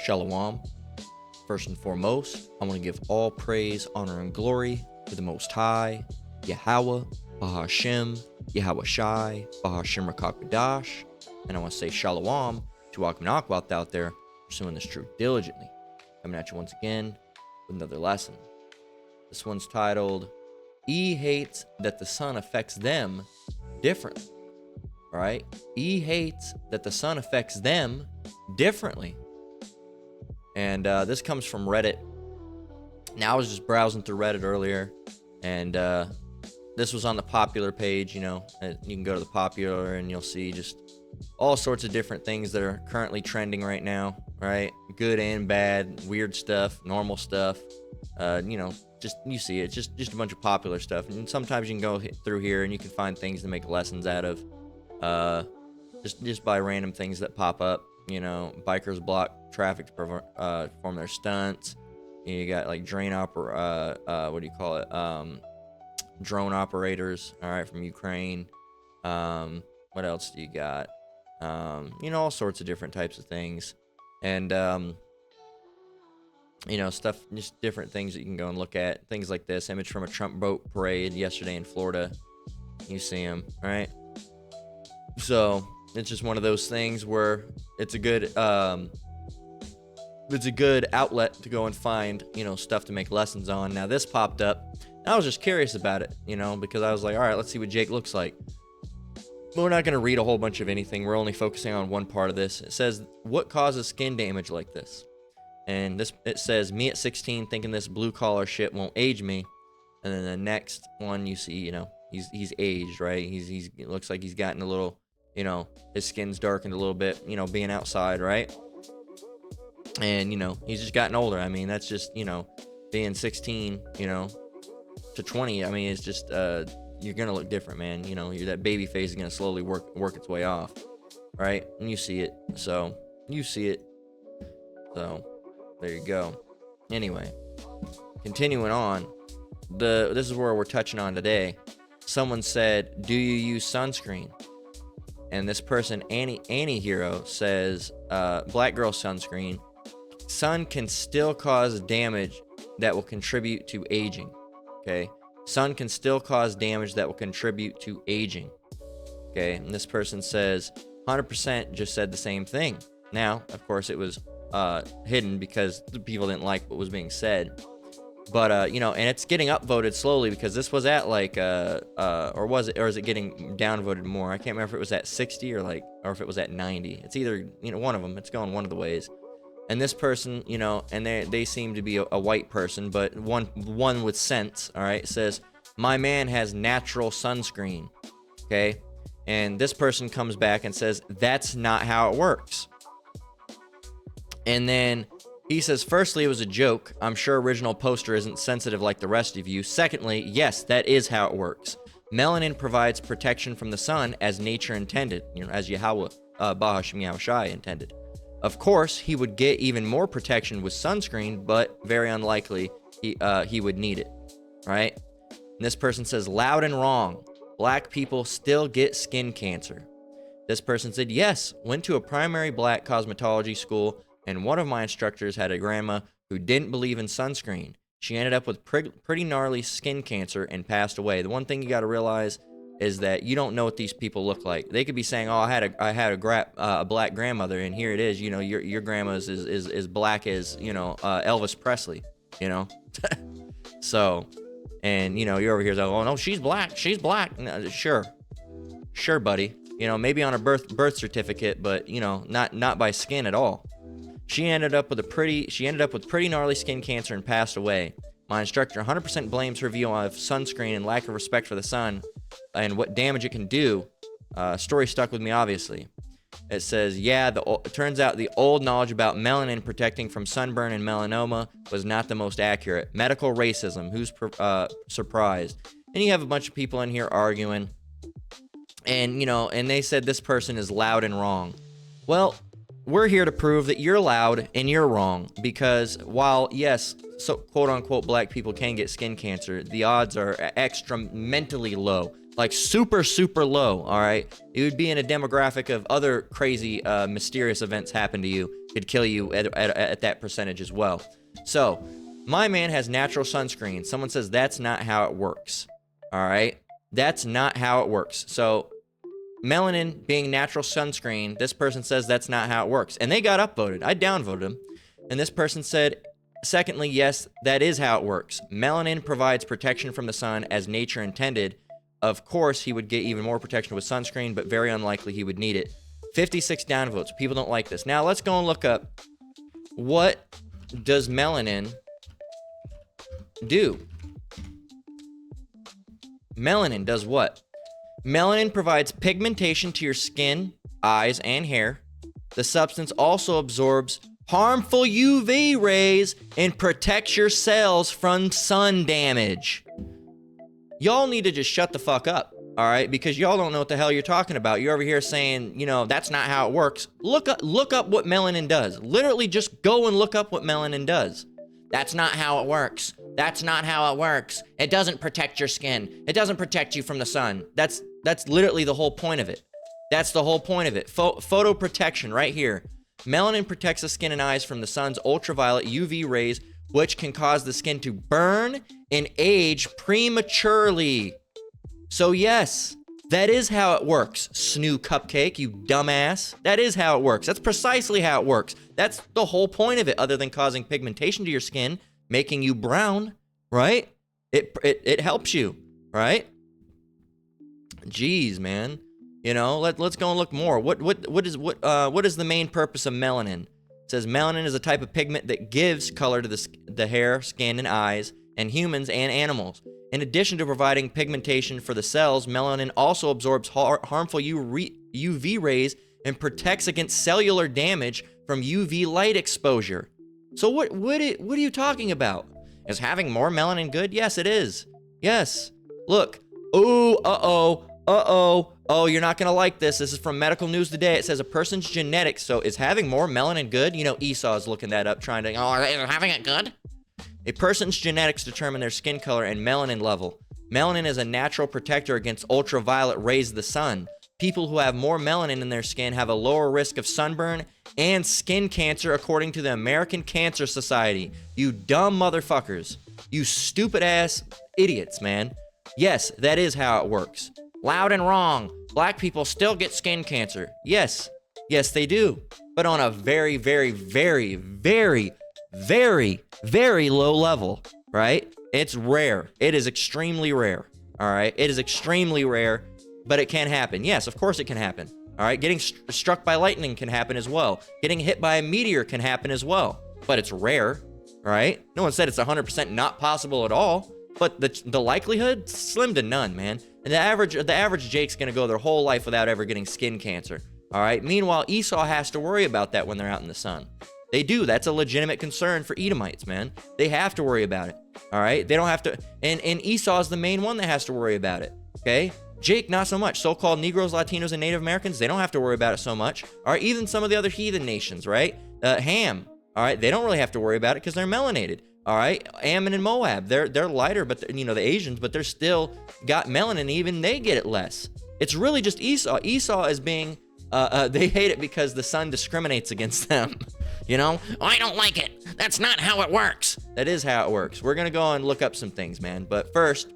Shalom. First and foremost, I want to give all praise, honor, and glory to the Most High, Yahweh, Bahashem, Yahweh Shai, Bahashem Rakakadash, and I want to say Shalom to Akmanakwath out there pursuing this truth diligently. Coming at you once again with another lesson. This one's titled, E hates that the sun affects them differently. All right? E hates that the sun affects them differently. And this comes from Reddit. Now, I was just browsing through Reddit earlier, and this was on the popular page. You know, you can go to the popular, and you'll see just all sorts of different things that are currently trending right now, right? Good and bad, weird stuff, normal stuff. You know, just you see it, just a bunch of popular stuff. And sometimes you can go through here, and you can find things to make lessons out of, just by random things that pop up. You know, bikers block traffic to perform their stunts. You got like drone operators, all right, from Ukraine. What else do you got? You know, all sorts of different types of things. And, you know, stuff, just different things that you can go and look at. Things like this image from a Trump boat parade yesterday in Florida. You see them, right? So it's just one of those things where it's a good outlet to go and find, you know, stuff to make lessons on. Now this popped up. I was just curious about it, you know, because I was like, all right, let's see what Jake looks like. But we're not going to read a whole bunch of anything. We're only focusing on one part of this. It says, what causes skin damage like this? And it says, me at 16 thinking this blue collar shit won't age me. And then the next one you see, you know, he's aged, right? It looks like he's gotten a little, you know, his skin's darkened a little bit, you know, being outside, right? And, you know, he's just gotten older. I mean, that's just, you know, being 16, you know, to 20. I mean, it's just, you're going to look different, man. You know, that baby face is going to slowly work its way off, right? And you see it. So, there you go. Anyway, continuing on, this is where we're touching on today. Someone said, do you use sunscreen? And this person, Annie Hero, says, black girl sunscreen. Sun can still cause damage that will contribute to aging. Okay? Sun can still cause damage that will contribute to aging. Okay? And this person says, 100% just said the same thing. Now, of course, it was hidden because the people didn't like what was being said. But, you know, and it's getting upvoted slowly because this was at like, or is it getting downvoted more? I can't remember if it was at 60 or if it was at 90. It's either, you know, one of them. It's going one of the ways. And this person, you know, and they seem to be a white person, but one with sense, all right, says, my man has natural sunscreen, okay? And this person comes back and says, that's not how it works. And then he says, firstly, it was a joke. I'm sure original poster isn't sensitive like the rest of you. Secondly, yes, that is how it works. Melanin provides protection from the sun as nature intended, you know, as Yahweh, Bahashem Yahweh Shai intended. Of course, he would get even more protection with sunscreen, but very unlikely he would need it, right? And this person says, loud and wrong. Black people still get skin cancer. This person said, yes, went to a primary black cosmetology school, and one of my instructors had a grandma who didn't believe in sunscreen. She ended up with pretty gnarly skin cancer and passed away. The one thing you got to realize is that you don't know what these people look like. They could be saying, "Oh, I had a black grandmother," and here it is. You know, your grandma's is black as, you know, Elvis Presley. You know, so, and you know, you're over here saying, "Oh no, she's black. She's black." No, sure, buddy. You know, maybe on a birth certificate, but you know, not by skin at all. She ended up with pretty gnarly skin cancer and passed away. My instructor 100% blames her view of sunscreen and lack of respect for the sun and what damage it can do. Story stuck with me, obviously. It says, yeah, it turns out the old knowledge about melanin protecting from sunburn and melanoma was not the most accurate. Medical racism, who's surprised? And you have a bunch of people in here arguing. And, you know, and they said this person is loud and wrong. Well, we're here to prove that you're loud and you're wrong, because while, yes, so quote unquote black people can get skin cancer, the odds are extra mentally low, like super, super low. All right. It would be in a demographic of other crazy, mysterious events happen to you. Could kill you at that percentage as well. So my man has natural sunscreen. Someone says that's not how it works. All right. That's not how it works. So melanin being natural sunscreen, this person says that's not how it works. And they got upvoted. I downvoted them. And this person said, secondly, yes, that is how it works. Melanin provides protection from the sun as nature intended. Of course, he would get even more protection with sunscreen, but very unlikely he would need it. 56 downvotes. People don't like this. Now, let's go and look up, what does melanin do? Melanin does what? Melanin provides pigmentation to your skin, eyes, and hair. The substance also absorbs harmful UV rays and protects your cells from sun damage. Y'all need to just shut the fuck up, all right? Because y'all don't know what the hell you're talking about. You're over here saying, you know, that's not how it works. Look up what melanin does. Literally just go and look up what melanin does. That's not how it works. That's not how it works. It doesn't protect your skin. It doesn't protect you from the sun. That's literally the whole point of it. That's the whole point of it. Photo protection right here. Melanin protects the skin and eyes from the sun's ultraviolet UV rays, which can cause the skin to burn and age prematurely. So yes, that is how it works, Snoo Cupcake, you dumbass. That is how it works. That's precisely how it works. That's the whole point of it, other than causing pigmentation to your skin, making you brown, right? It helps you, right? Jeez, man. You know, let's go and look more. What is the main purpose of melanin? It says melanin is a type of pigment that gives color to the hair, skin, and eyes, and humans and animals. In addition to providing pigmentation for the cells, melanin also absorbs harmful UV rays and protects against cellular damage from UV light exposure. So what are you talking about? Is having more melanin good? Yes, it is. Yes. Look. Ooh, oh, you're not gonna like this. This is from Medical News Today. It says a person's genetics. So is having more melanin good? You know, Esau's looking that up, trying to, is having it good? A person's genetics determine their skin color and melanin level. Melanin is a natural protector against ultraviolet rays of the sun. People who have more melanin in their skin have a lower risk of sunburn and skin cancer, according to the American Cancer Society. You dumb motherfuckers. You stupid ass idiots, man. Yes, that is how it works. Loud and wrong. Black people still get skin cancer. Yes, they do. But on a very, very, very, very, very, very low level, right? It's rare. It is extremely rare, all right? It is extremely rare, but it can happen. Yes, of course it can happen, all right? Getting struck by lightning can happen as well. Getting hit by a meteor can happen as well, but it's rare, right? No one said it's 100% not possible at all, but the likelihood, slim to none, man. And the average Jake's gonna go their whole life without ever getting skin cancer, all right? Meanwhile, Esau has to worry about that when they're out in the sun. They do. That's a legitimate concern for Edomites, man. They have to worry about it, all right? They don't have to, and Esau's the main one that has to worry about it, okay? Jake, not so much. So-called Negroes, Latinos, and Native Americans, they don't have to worry about it so much. All right, even some of the other heathen nations, right? Ham, all right? They don't really have to worry about it because they're melanated, all right? Ammon and Moab, they're lighter, but the Asians, but they're still got melanin. Even they get it less. It's really just Esau. Esau is being, they hate it because the sun discriminates against them. You know, I don't like it. That's not how it works. That is how it works. We're going to go and look up some things, man. But first,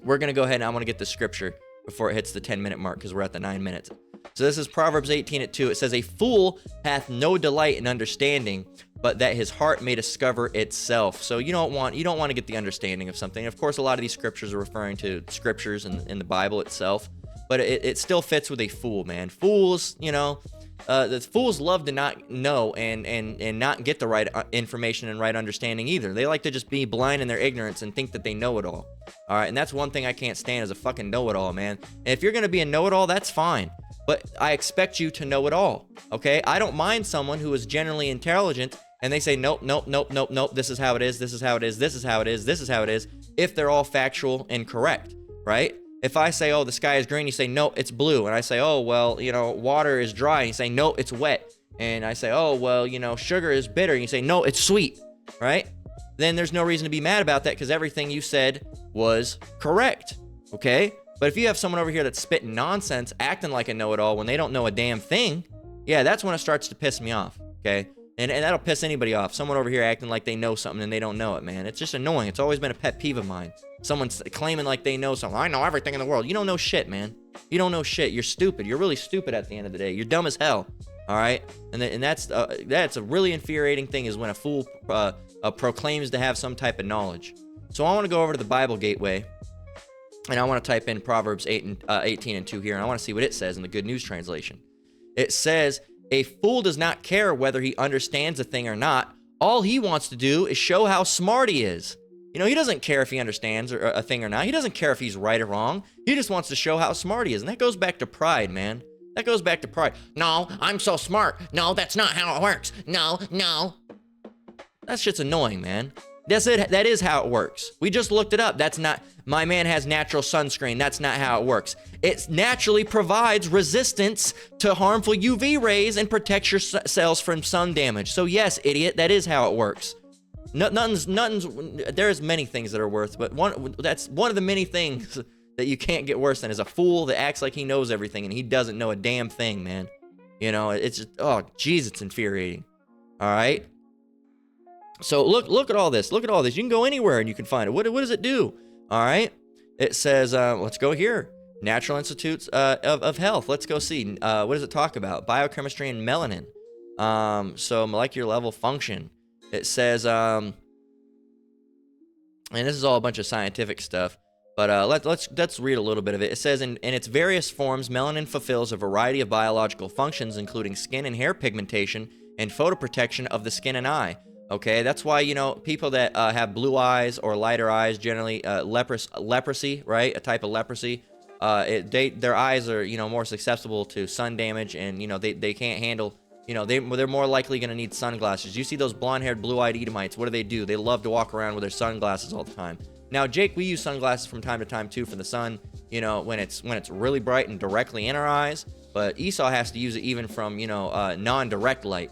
we're going to go ahead and I want to get the scripture before it hits the 10-minute mark because we're at the 9 minutes. So this is Proverbs 18:2. It says, a fool hath no delight in understanding, but that his heart may discover itself. So you don't want to get the understanding of something. Of course, a lot of these scriptures are referring to scriptures in the Bible itself, but it still fits with a fool, man. Fools, you know, the fools love to not know and not get the right information and right understanding either. They like to just be blind in their ignorance and think that they know it all. All right, and that's one thing I can't stand is a fucking know-it-all, man. And if you're gonna be a know-it-all, that's fine, but I expect you to know it all. Okay, I don't mind someone who is generally intelligent and they say nope, this is how it is, this is how it is, this is how it is, this is how it is, if they're all factual and correct, right? If I say, oh, the sky is green, you say, no, it's blue. And I say, oh, well, you know, water is dry. And you say, no, it's wet. and I say, oh, well, sugar is bitter, and you say, no, it's sweet, right? Then there's no reason to be mad about that because everything you said was correct, okay? But if you have someone over here that's spitting nonsense, acting like a know-it-all when they don't know a damn thing, yeah, that's when it starts to piss me off, okay? And that'll piss anybody off. Someone over here acting like they know something and they don't know it, man. It's just annoying. It's always been a pet peeve of mine. Someone's claiming like they know something. I know everything in the world. You don't know shit, man. You don't know shit. You're stupid. You're really stupid at the end of the day. You're dumb as hell, all right? And that's a really infuriating thing is when a fool proclaims to have some type of knowledge. So I want to go over to the Bible Gateway, and I want to type in Proverbs 18 and 2 here, and I want to see what it says in the Good News Translation. It says, a fool does not care whether he understands a thing or not. All he wants to do is show how smart he is. He doesn't care if he understands a thing or not. He doesn't care if he's right or wrong. He just wants to show how smart he is. And that goes back to pride, man. That goes back to pride. No, I'm so smart. No, that's not how it works. No. That shit's annoying, man. That's it. That is how it works. We just looked it up. That's not, my man has natural sunscreen. That's not how it works. It naturally provides resistance to harmful UV rays and protects your cells from sun damage. So yes, idiot, that is how it works. Nothing's, there's many things that are worse, but that's one of the many things that you can't get worse than is a fool that acts like he knows everything and he doesn't know a damn thing, man. It's just, oh, geez, it's infuriating. All right. So look at all this. Look at all this. You can go anywhere and you can find it. What does it do? All right. It says, let's go here. Natural Institutes of Health. Let's go see. What does it talk about? Biochemistry and melanin. So molecular level function. It says, and this is all a bunch of scientific stuff, but let's read a little bit of it. It says, in its various forms, melanin fulfills a variety of biological functions, including skin and hair pigmentation and photoprotection of the skin and eye. Okay, that's why, people that have blue eyes or lighter eyes, generally leprosy, right? A type of leprosy. Their eyes are, more susceptible to sun damage, and, they can't handle, they're more likely going to need sunglasses. You see those blonde-haired, blue-eyed Edomites, what do? They love to walk around with their sunglasses all the time. Now, Jake, we use sunglasses from time to time, too, for the sun, when it's really bright and directly in our eyes. But Esau has to use it even from, non-direct light.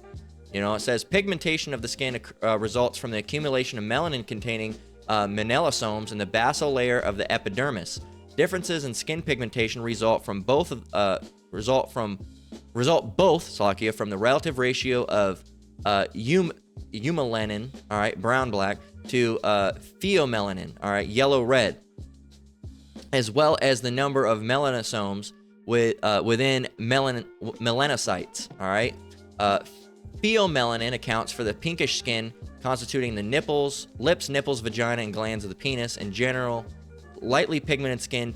It says pigmentation of the skin results from the accumulation of melanin-containing melanosomes in the basal layer of the epidermis. Differences in skin pigmentation result from the relative ratio of eumelanin, all right, brown-black, to pheomelanin, all right, yellow-red, as well as the number of melanosomes within melanocytes, all right. Pheomelanin accounts for the pinkish skin constituting the nipples, lips, nipples, vagina, and glands of the penis. In general, lightly pigmented skin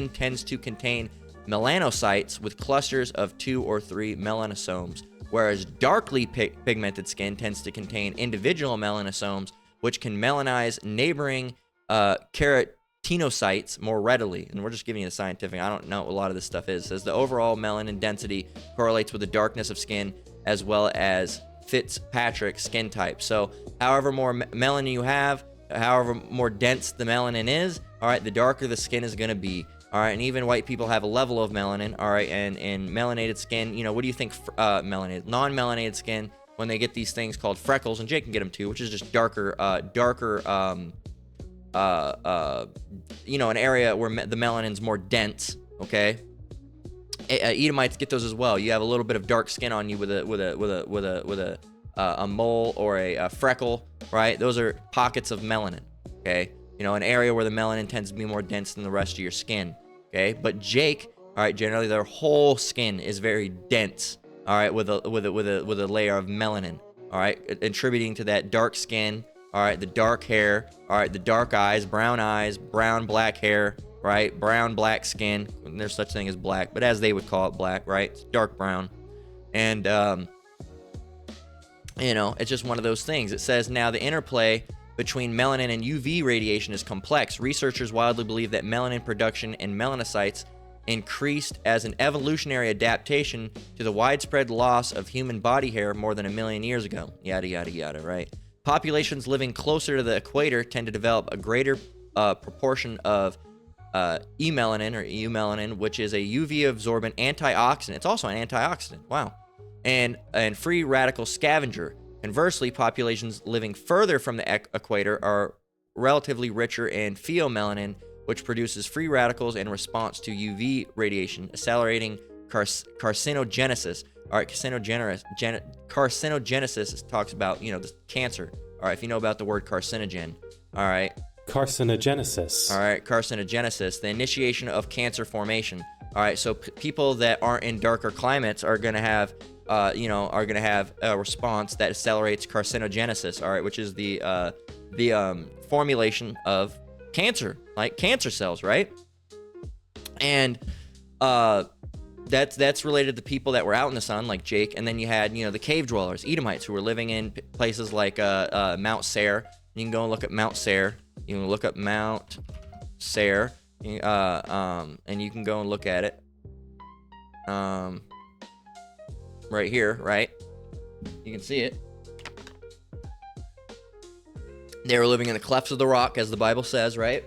tends to contain melanocytes with clusters of 2 or 3 melanosomes, whereas darkly pigmented skin tends to contain individual melanosomes, which can melanize neighboring keratinocytes more readily. And we're just giving you the scientific. I don't know what a lot of this stuff is. It says the overall melanin density correlates with the darkness of skin as well as Fitzpatrick skin type. So however more melanin you have, however more dense the melanin is, all right, the darker the skin is going to be. All right, and even white people have a level of melanin, all right, and melanated skin, what do you think non-melanated skin, when they get these things called freckles, and Jake can get them too, which is just darker, an area where the melanin's more dense, okay? Edomites get those as well. You have a little bit of dark skin on you with a mole or a freckle, right? Those are pockets of melanin, okay? An area where the melanin tends to be more dense than the rest of your skin, okay? But Jake, all right, generally their whole skin is very dense, all right, with a layer of melanin, all right, attributing to that dark skin, all right, the dark hair, all right, the dark eyes, brown, black hair, right, brown, black skin. There's such thing as black, but as they would call it black, right? It's dark brown. And, it's just one of those things. It says, now the interplay between melanin and UV radiation is complex. Researchers widely believe that melanin production in melanocytes increased as an evolutionary adaptation to the widespread loss of human body hair more than 1 million years ago. Yada, yada, yada, right? Populations living closer to the equator tend to develop a greater proportion of E-melanin or eumelanin, which is a UV absorbent antioxidant. It's also an antioxidant. Wow. And free radical scavenger. Conversely, populations living further from the equator are relatively richer in pheomelanin, which produces free radicals in response to UV radiation, accelerating carcinogenesis. All right, carcinogenesis talks about, the cancer. All right, if you know about the word carcinogen. All right. Carcinogenesis. All right, carcinogenesis, the initiation of cancer formation. All right, so people that aren't in darker climates are going to have, a response that accelerates carcinogenesis. All right, which is the formulation of cancer, like cancer cells, right? And that's related to people that were out in the sun, like Jake. And then you had, the cave dwellers, Edomites, who were living in places like Mount Seir. You can go and look at Mount Seir. You can look up Mount Seir, and you can go and look at it. Right here, right? You can see it. They were living in the clefts of the rock, as the Bible says, right?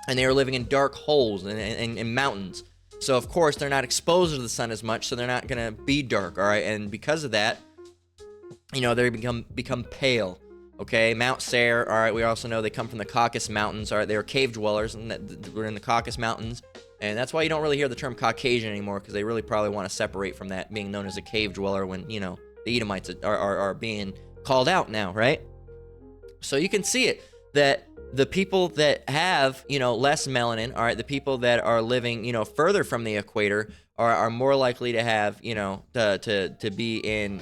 And they were living in dark holes and mountains. So, of course, they're not exposed to the sun as much, so they're not going to be dark, all right? And because of that, they become pale, okay? Mount Seir, all right, we also know they come from the Caucasus Mountains, all right? They were cave dwellers, and we're in the Caucasus Mountains. And that's why you don't really hear the term Caucasian anymore, because they really probably want to separate from that, being known as a cave dweller when, the Edomites are being called out now, right? So you can see it, that the people that have, less melanin, all right, the people that are living, further from the equator are more likely to have, to be in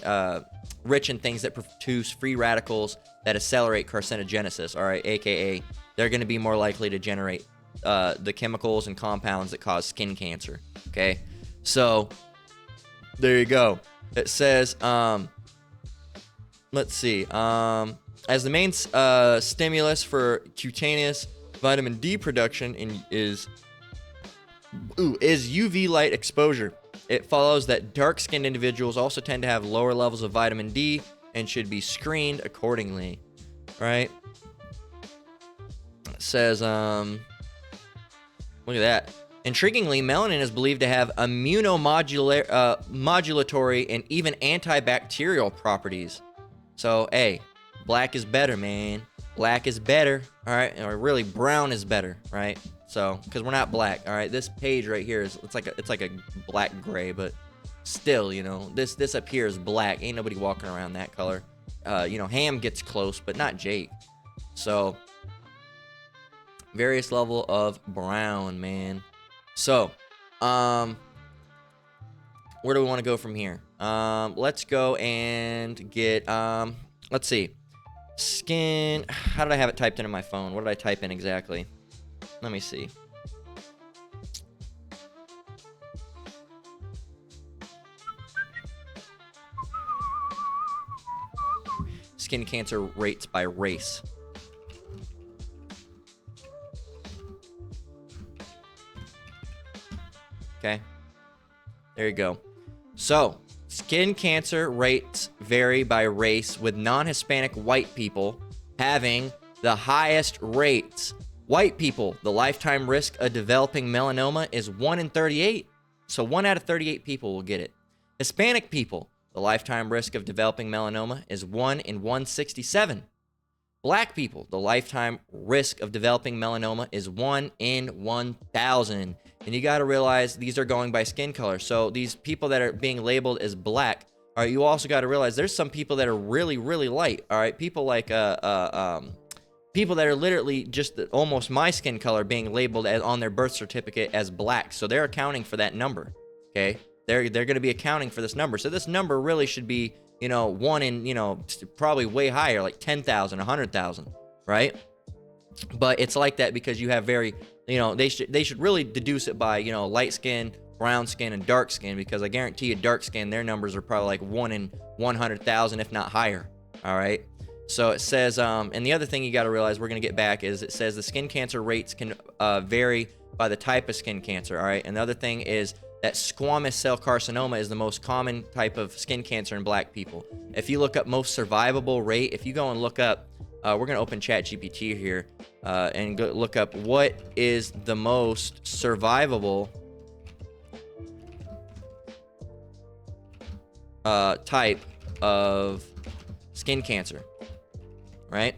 rich in things that produce free radicals that accelerate carcinogenesis, all right, aka they're going to be more likely to generate the chemicals and compounds that cause skin cancer. Okay, so there you go. It says, let's see, as the main stimulus for cutaneous vitamin D production is UV light exposure. It follows that dark-skinned individuals also tend to have lower levels of vitamin D and should be screened accordingly, right? It says, look at that. Intriguingly, melanin is believed to have immunomodulatory and even antibacterial properties. So, hey, black is better, man. Black is better, all right? Or really, brown is better, right? So, because we're not black, all right? This page right here it's like a black gray, but still, this up here is black. Ain't nobody walking around that color. Ham gets close, but not Jake. So, various level of brown, man. So, where do we want to go from here? Let's go and get, let's see. Skin, how did I have it typed into my phone? What did I type in exactly? Let me see. Skin cancer rates by race. Okay, there you go. So, skin cancer rates vary by race, with non-Hispanic white people having the highest rates. White people, the lifetime risk of developing melanoma is 1 in 38. So 1 out of 38 people will get it. Hispanic people, the lifetime risk of developing melanoma is 1 in 167. Black people, the lifetime risk of developing melanoma is 1 in 1,000. And you got to realize these are going by skin color. So these people that are being labeled as black, all right, you also got to realize there's some people that are really, really light. All right, people like people that are literally just almost my skin color being labeled as on their birth certificate as black. So they're accounting for that number. Okay, they're going to be accounting for this number. So this number really should be, 1 in, probably way higher, like 10,000, 100,000, right? But it's like that because you have very, they should really deduce it by, light skin, brown skin, and dark skin, because I guarantee you dark skin, their numbers are probably like 1 in 100,000, if not higher. All right. So it says, and the other thing you got to realize, we're going to get back, is it says the skin cancer rates can vary by the type of skin cancer. All right. And the other thing is that squamous cell carcinoma is the most common type of skin cancer in black people. If you look up most survivable rate, if you go and look up we're gonna open ChatGPT here and go look up what is the most survivable type of skin cancer, right?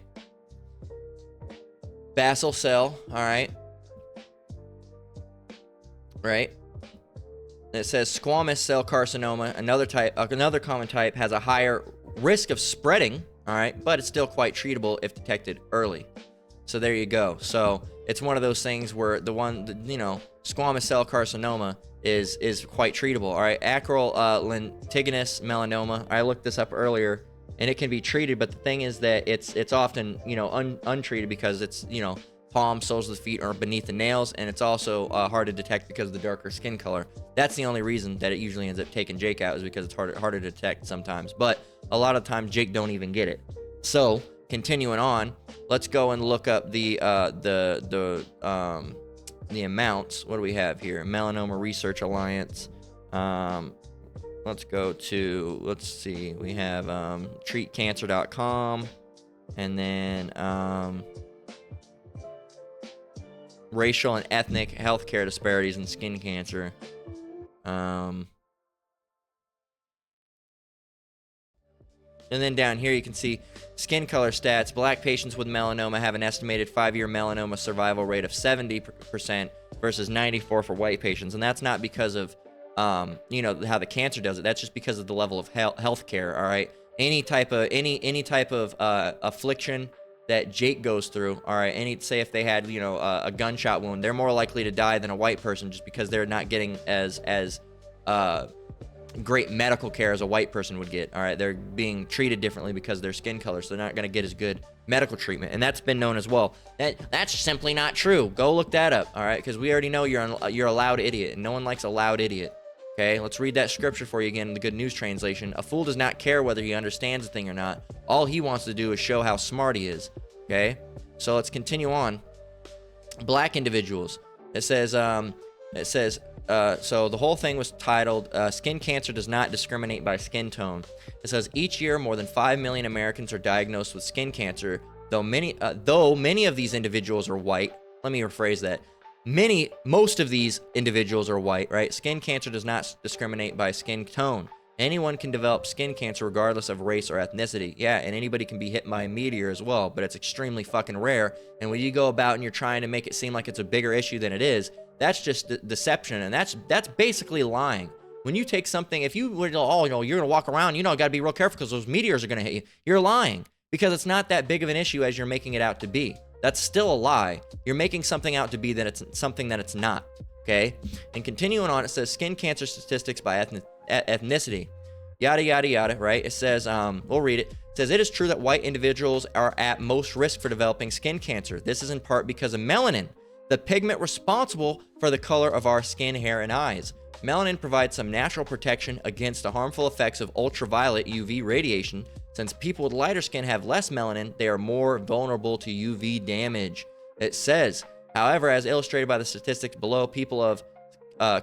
Basal cell, all right, right? It says squamous cell carcinoma, another common type, has a higher risk of spreading, all right, but it's still quite treatable if detected early. So there you go. So it's one of those things where squamous cell carcinoma is quite treatable, all right? Acral lentiginous melanoma, I looked this up earlier, and it can be treated, but the thing is that it's often, untreated because it's, palms, soles of the feet are beneath the nails, and it's also hard to detect because of the darker skin color. That's the only reason that it usually ends up taking Jake out, is because it's harder to detect sometimes. But a lot of times Jake don't even get it. So continuing on, let's go and look up the amounts. What do we have here? Melanoma Research Alliance. Let's go to, let's see, we have treatcancer.com, and then racial and ethnic healthcare disparities in skin cancer. And then down here you can see skin color stats. Black patients with melanoma have an estimated 5-year melanoma survival rate of 70% versus 94% for white patients. And that's not because of how the cancer does it. That's just because of the level of health care. All right, any type of affliction that Jake goes through, all right, say if they had a gunshot wound, they're more likely to die than a white person, just because they're not getting as great medical care as a white person would get. All right, they're being treated differently because of their skin color, so they're not going to get as good medical treatment, and that's been known as well. That's simply not true. Go look that up, all right, because we already know you're a loud idiot, and no one likes a loud idiot. Okay, let's read that scripture for you again in the Good News Translation. A fool does not care whether he understands a thing or not. All he wants to do is show how smart he is. Okay, so let's continue on. Black individuals. It says, so the whole thing was titled, Skin Cancer Does Not Discriminate by Skin Tone. It says, each year more than 5 million Americans are diagnosed with skin cancer, though many of these individuals are white. Let me rephrase that. Most of these individuals are white, right? Skin cancer does not discriminate by skin tone. Anyone can develop skin cancer regardless of race or ethnicity. Yeah, and anybody can be hit by a meteor as well, but it's extremely fucking rare. And when you go about and you're trying to make it seem like it's a bigger issue than it is, that's just deception, and that's basically lying. When you take something, if you were, you're gonna walk around, gotta be real careful because those meteors are gonna hit you. You're lying, because it's not that big of an issue as you're making it out to be. That's still a lie. You're making something out to be that it's something that it's not. Okay? And continuing on, it says skin cancer statistics by ethnicity. Yada, yada, yada, right? It says, we'll read it. It says, it is true that white individuals are at most risk for developing skin cancer. This is in part because of melanin, the pigment responsible for the color of our skin, hair, and eyes. Melanin provides some natural protection against the harmful effects of ultraviolet UV radiation. Since people with lighter skin have less melanin, they are more vulnerable to UV damage. It says, however, as illustrated by the statistics below, people of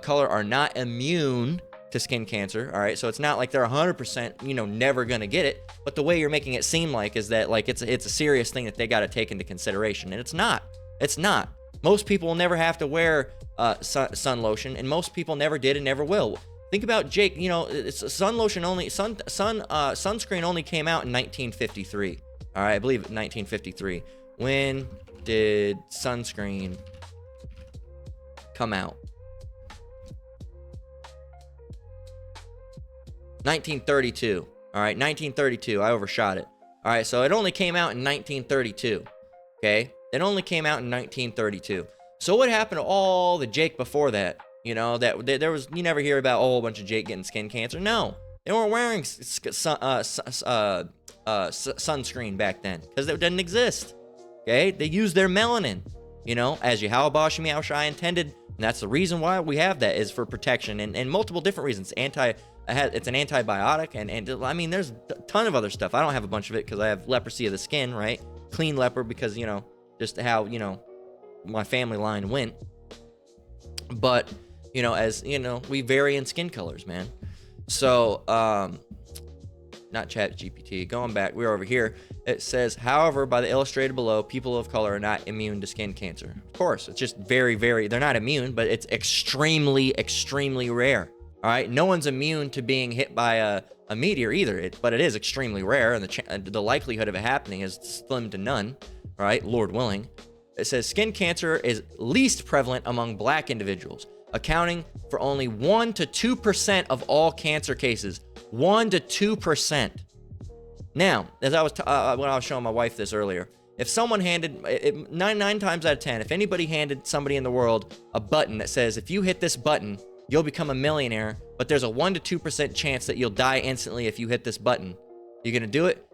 color are not immune to skin cancer. All right, so it's not like they're 100%, never gonna get it. But the way you're making it seem like is that it's a serious thing that they got to take into consideration, and it's not. It's not. Most people will never have to wear sun lotion, and most people never did and never will. Think about Jake. Sunscreen only came out in 1953. All right, I believe 1953. When did sunscreen come out? 1932. All right, 1932. I overshot it. All right, so it only came out in 1932. Okay, it only came out in 1932. So what happened to all the Jake before that? There was, you never hear about a whole bunch of Jake getting skin cancer. No, they weren't wearing sunscreen back then because it didn't exist. Okay, they used their melanin, as Yahweh Bashim Yahushai intended, and that's the reason why we have that, is for protection and multiple different reasons. It's an antibiotic, and I mean, there's a ton of other stuff. I don't have a bunch of it because I have leprosy of the skin, right? Clean leper because just how my family line went. But we vary in skin colors, man. So not Chat GPT. Going back, we're over here. It says, however, by the illustrated below, people of color are not immune to skin cancer. Of course, it's just very, they're not immune, but it's extremely, extremely rare. All right, no one's immune to being hit by a meteor either, but it is extremely rare, and the likelihood of it happening is slim to none. All right, Lord willing. It says skin cancer is least prevalent among black individuals, accounting for only 1 to 2% of all cancer cases. 1 to 2%. Now, as I was when I was showing my wife this earlier, if someone handed nine times out of 10, if anybody handed somebody in the world a button that says, if you hit this button, you'll become a millionaire, but there's a 1 to 2% chance that you'll die instantly if you hit this button, you gonna do it?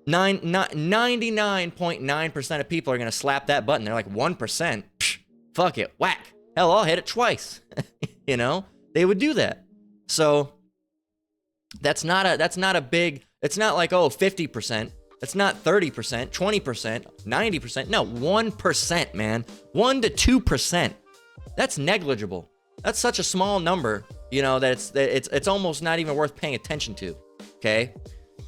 99.9% of people are gonna slap that button. They're like, 1%, psh, fuck it, whack. Hell, I'll hit it twice. You know, they would do that. So that's not a big. It's not like, oh, 50%. It's not 30%, 20%, 90%. No, 1%, man. 1 to 2%. That's negligible. That's such a small number, you know, that it's almost not even worth paying attention to. Okay.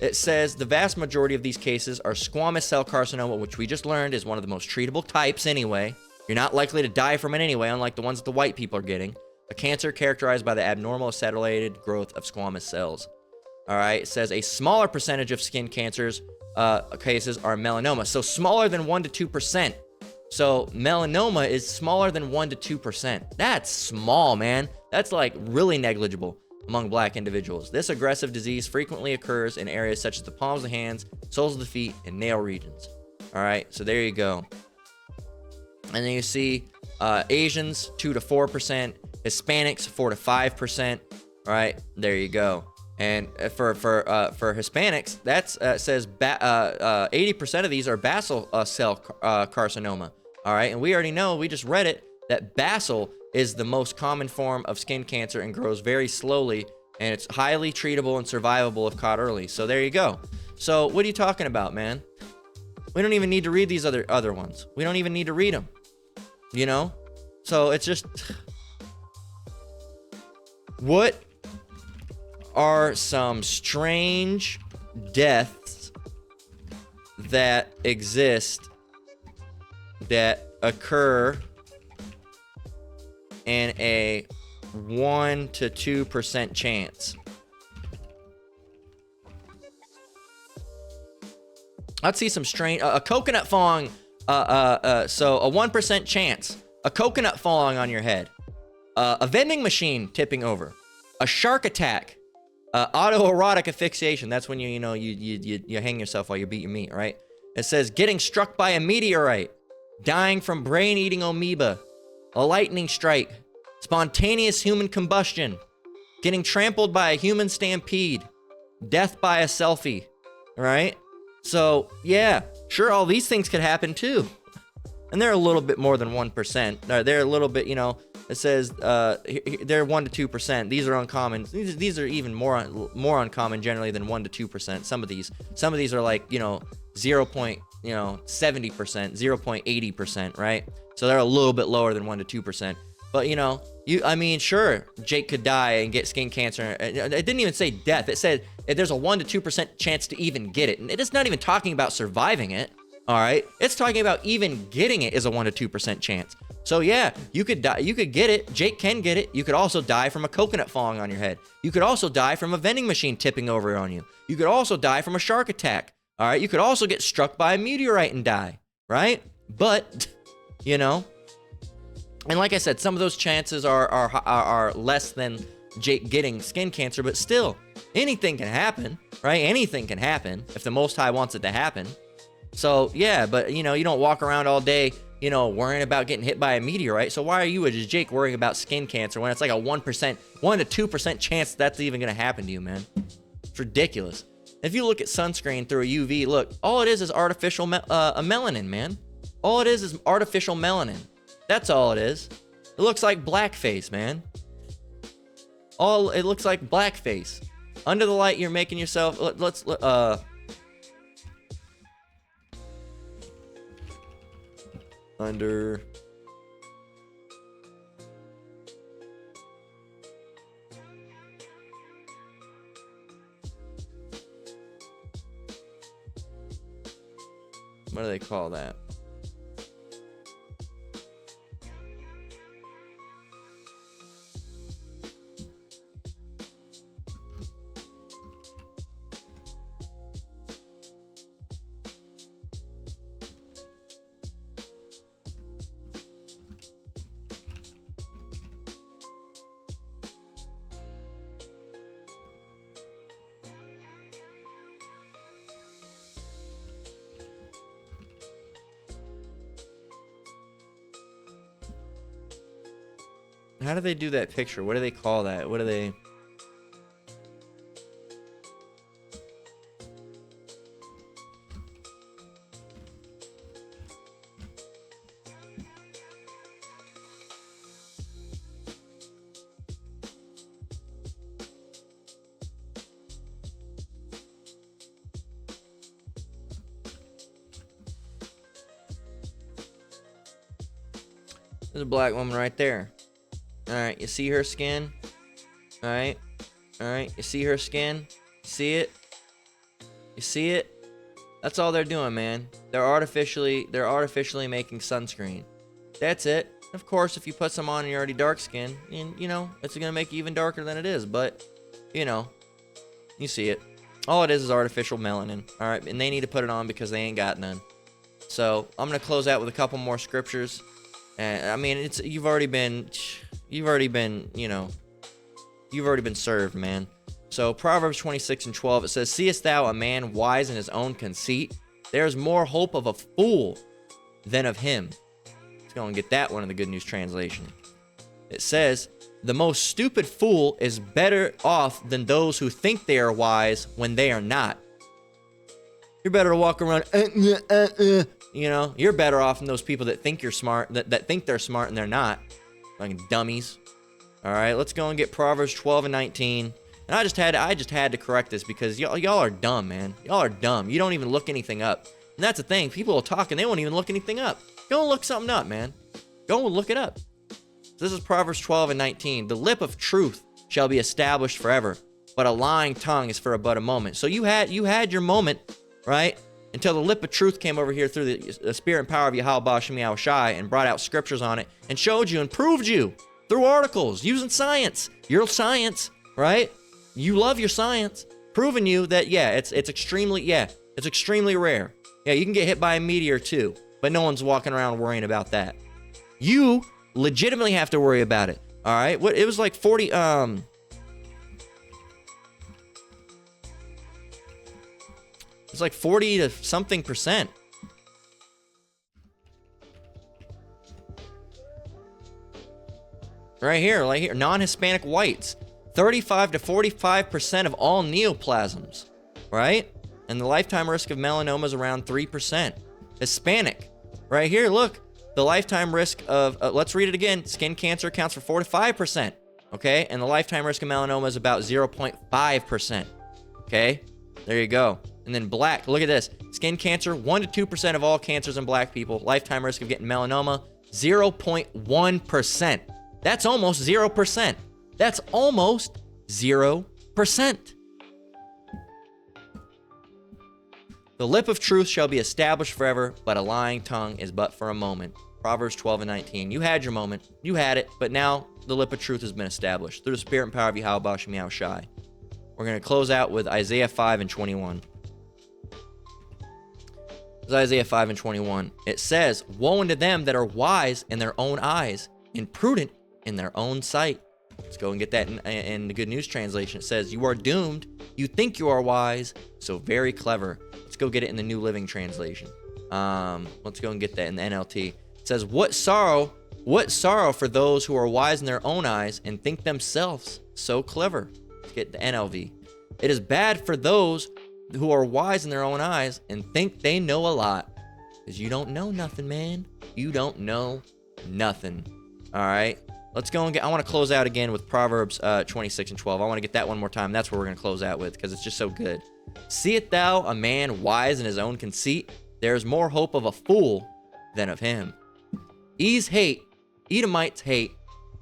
It says the vast majority of these cases are squamous cell carcinoma, which we just learned is one of the most treatable types anyway. You're not likely to die from it anyway, unlike the ones that the white people are getting. A cancer characterized by the abnormal acetylated growth of squamous cells. All right, it says a smaller percentage of skin cancers cases are melanoma. So smaller than 1 to 2%. So melanoma is smaller than 1 to 2%. That's small, man. That's like really negligible among black individuals. This aggressive disease frequently occurs in areas such as the palms of the hands, soles of the feet, and nail regions. All right, so there you go. And then you see Asians, 2 to 4%, Hispanics, 4 to 5%. All right, there you go. And for Hispanics, that's says 80% of these are basal cell carcinoma. All right, and we already know, we just read it, that basal is the most common form of skin cancer and grows very slowly, and it's highly treatable and survivable if caught early. So there you go. So what are you talking about, man? We don't even need to read these other ones. We don't even need to read them. You know? So it's just, what are some strange deaths that exist that occur in a 1 to 2% chance? I'd see some strange, a coconut falling, so a 1% chance, a coconut falling on your head, a vending machine tipping over, a shark attack, autoerotic asphyxiation. That's when you hang yourself while you beat your meat, right? It says getting struck by a meteorite, dying from brain-eating amoeba, a lightning strike, spontaneous human combustion, getting trampled by a human stampede, death by a selfie, right? So, yeah, sure, all these things could happen too. And they're a little bit more than 1%. They're a little bit, you know, it says they're 1 to 2%. These are uncommon. These are even more uncommon generally than 1 to 2%. Some of these are like, you know, 0.70%, 0.80%, right? So they're a little bit lower than 1 to 2%. But, you know, I mean, sure, Jake could die and get skin cancer. It didn't even say death. It said there's a 1 to 2% chance to even get it. And it's not even talking about surviving it, all right? It's talking about even getting it is a 1 to 2% chance. So, yeah, you could die. You could get it. Jake can get it. You could also die from a coconut falling on your head. You could also die from a vending machine tipping over on you. You could also die from a shark attack, all right? You could also get struck by a meteorite and die, right? But, you know, and like I said, some of those chances are less than Jake getting skin cancer, but still, anything can happen, right? Anything can happen if the Most High wants it to happen. So, yeah, but, you know, you don't walk around all day, you know, worrying about getting hit by a meteorite. So why are you as Jake worrying about skin cancer when it's like a 1 to 2% chance that's even going to happen to you, man? It's ridiculous. If you look at sunscreen through a UV, look, all it is artificial melanin, man. All it is artificial melanin. That's all it is. It looks like blackface, man. It looks like blackface. Under the light, you're making yourself. Under. do they call that? How do they do that picture? What do they call that? What do they... There's a black woman right there. Alright, you see her skin? Alright. Alright, you see her skin? See it? You see it? That's all they're doing, man. They're artificially making sunscreen. That's it. Of course, if you put some on and you're already dark skinned, and you know, it's gonna make you even darker than it is, but you know, you see it. All it is artificial melanin. Alright, and they need to put it on because they ain't got none. So I'm gonna close out with a couple more scriptures. And I mean, you've already been, you know, you've already been served, man. So Proverbs 26:12, it says, "Seest thou a man wise in his own conceit? There is more hope of a fool than of him." Let's go and get that one in the Good News Translation. It says, "The most stupid fool is better off than those who think they are wise when they are not." You're better to walk around, you know, you're better off than those people that think you're smart, that think they're smart and they're not. Like dummies. All right, let's go and get Proverbs 12:19. And I just had to correct this because y'all are dumb, man. Y'all are dumb. You don't even look anything up. And that's the thing. People will talk and they won't even look anything up. Go and look something up, man. Go and look it up. This is Proverbs 12:19. "The lip of truth shall be established forever, but a lying tongue is for but a moment." So you had your moment, right? Until the lip of truth came over here through the spirit and power of Yahweh Shem Yahweh Shai and brought out scriptures on it and showed you and proved you through articles using science. Your science, right? You love your science. Proving you that, yeah, it's extremely rare. Yeah, you can get hit by a meteor too, but no one's walking around worrying about that. You legitimately have to worry about it. All right? What it was like 40 it's like 40 to something percent. Right here, non-Hispanic whites. 35 to 45% of all neoplasms, right? And the lifetime risk of melanoma is around 3%. Hispanic, right here, look. The lifetime risk of, let's read it again. Skin cancer accounts for 4 to 5%, okay? And the lifetime risk of melanoma is about 0.5%, okay? There you go. And then black, look at this. Skin cancer, 1 to 2% of all cancers in black people. Lifetime risk of getting melanoma, 0.1%. That's almost 0%. That's almost 0%. "The lip of truth shall be established forever, but a lying tongue is but for a moment." Proverbs 12:19. You had your moment. You had it, but now the lip of truth has been established through the spirit and power of Yahweh Shem Yahweh Shai. We're going to close out with Isaiah 5:21. It's Isaiah 5:21. It says, "Woe unto them that are wise in their own eyes and prudent in their own sight." Let's go and get that in the Good News Translation. It says, "You are doomed. You think you are wise, so very clever." Let's go get it in the New Living Translation. Let's go and get that in the NLT. It says, what sorrow for those who are wise in their own eyes and think themselves so clever." Let's get the NLV. "It is bad for those who are wise in their own eyes and think they know a lot." Because you don't know nothing, man. You don't know nothing. All right. Let's go and get, I want to close out again with Proverbs 26:12. I want to get that one more time. That's what we're going to close out with because it's just so good. "Seest thou a man wise in his own conceit? There is more hope of a fool than of him." Edomites hate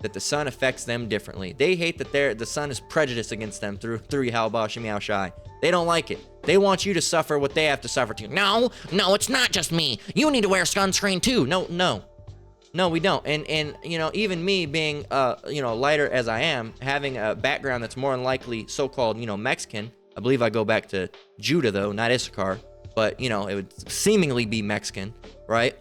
that the sun affects them differently. They hate that the sun is prejudiced against them through Yahweh Shem Yahweh Shai. They don't like it. They want you to suffer what they have to suffer too. No, it's not just me. You need to wear sunscreen too. No, we don't. And you know, even me being you know, lighter as I am, having a background that's more than likely so-called, you know, Mexican. I believe I go back to Judah though, not Issachar, but you know, it would seemingly be Mexican, right?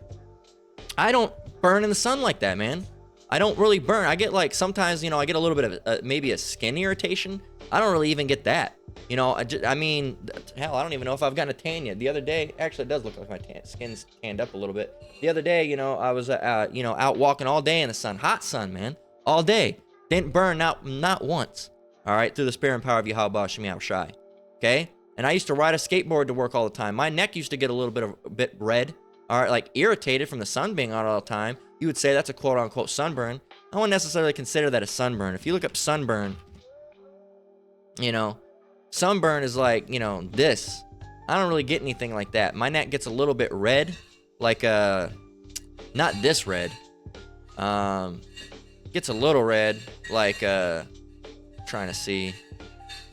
I don't burn in the sun like that, man. I don't really burn. I get like sometimes, you know, I get a little bit of maybe a skin irritation. I don't really even get that. You know, I mean, hell, I don't even know if I've gotten a tan yet. The other day, actually, it does look like my skin's tanned up a little bit. The other day, you know, I was, you know, out walking all day in the sun, hot sun, man, all day. Didn't burn not once. All right, through the spirit and power of Yahweh Shem Yahushai. Okay, and I used to ride a skateboard to work all the time. My neck used to get a bit red. All right, like irritated from the sun being out all the time. You would say that's a quote unquote sunburn. I wouldn't necessarily consider that a sunburn. If you look up sunburn, you know, sunburn is like, you know, this. I don't really get anything like that. My neck gets a little bit red, like not this red. Gets a little red, like trying to see.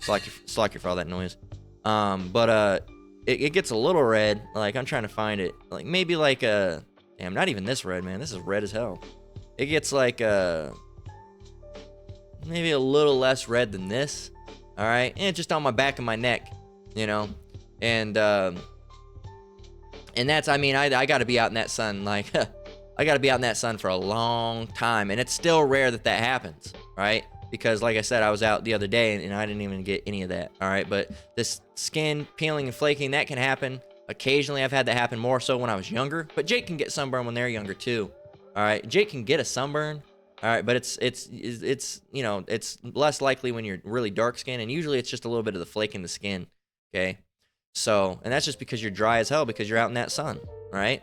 Slack you for all that noise. But it gets a little red. Like I'm trying to find it. Like maybe like damn, not even this red, man. This is red as hell. It gets like maybe a little less red than this. All right, and just on my back of my neck, you know, and that's, I mean, I got to be out in that sun, like, I got to be out in that sun for a long time, and it's still rare that happens, right? Because, like I said, I was out the other day, and I didn't even get any of that, all right? But this skin peeling and flaking, that can happen occasionally. I've had that happen more so when I was younger, but Jake can get sunburn when they're younger too, all right? Jake can get a sunburn. All right, but it's you know, it's less likely when you're really dark skinned, and usually it's just a little bit of the flake in the skin, okay? So, and that's just because you're dry as hell because you're out in that sun, right?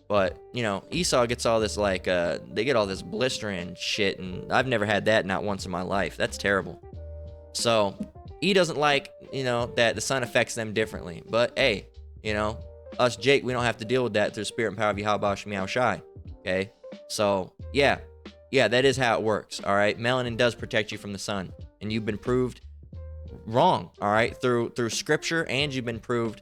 But, you know, Esau gets all this, like, they get all this blistering shit, and I've never had that, not once in my life. That's terrible. So, he doesn't like, you know, that the sun affects them differently. But, hey, you know, us Jake, we don't have to deal with that through the spirit and power of Yahweh Shem Yahushai, okay? So, yeah. Yeah, that is how it works, all right? Melanin does protect you from the sun, and you've been proved wrong, all right? Through scripture, and you've been proved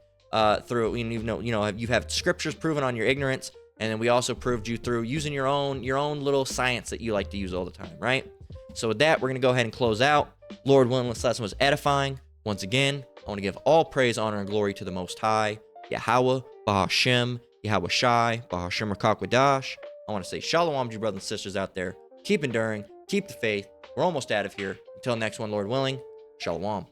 through, you've had scriptures proven on your ignorance, and then we also proved you through using your own little science that you like to use all the time, right? So with that, we're going to go ahead and close out. Lord willing, this lesson was edifying. Once again, I want to give all praise, honor, and glory to the Most High, Yahweh, Bahashem, Yahweh Shai, Bahashem Rakakwadash. I want to say shalom to you brothers and sisters out there. Keep enduring. Keep the faith. We're almost out of here. Until next one, Lord willing. Shalom.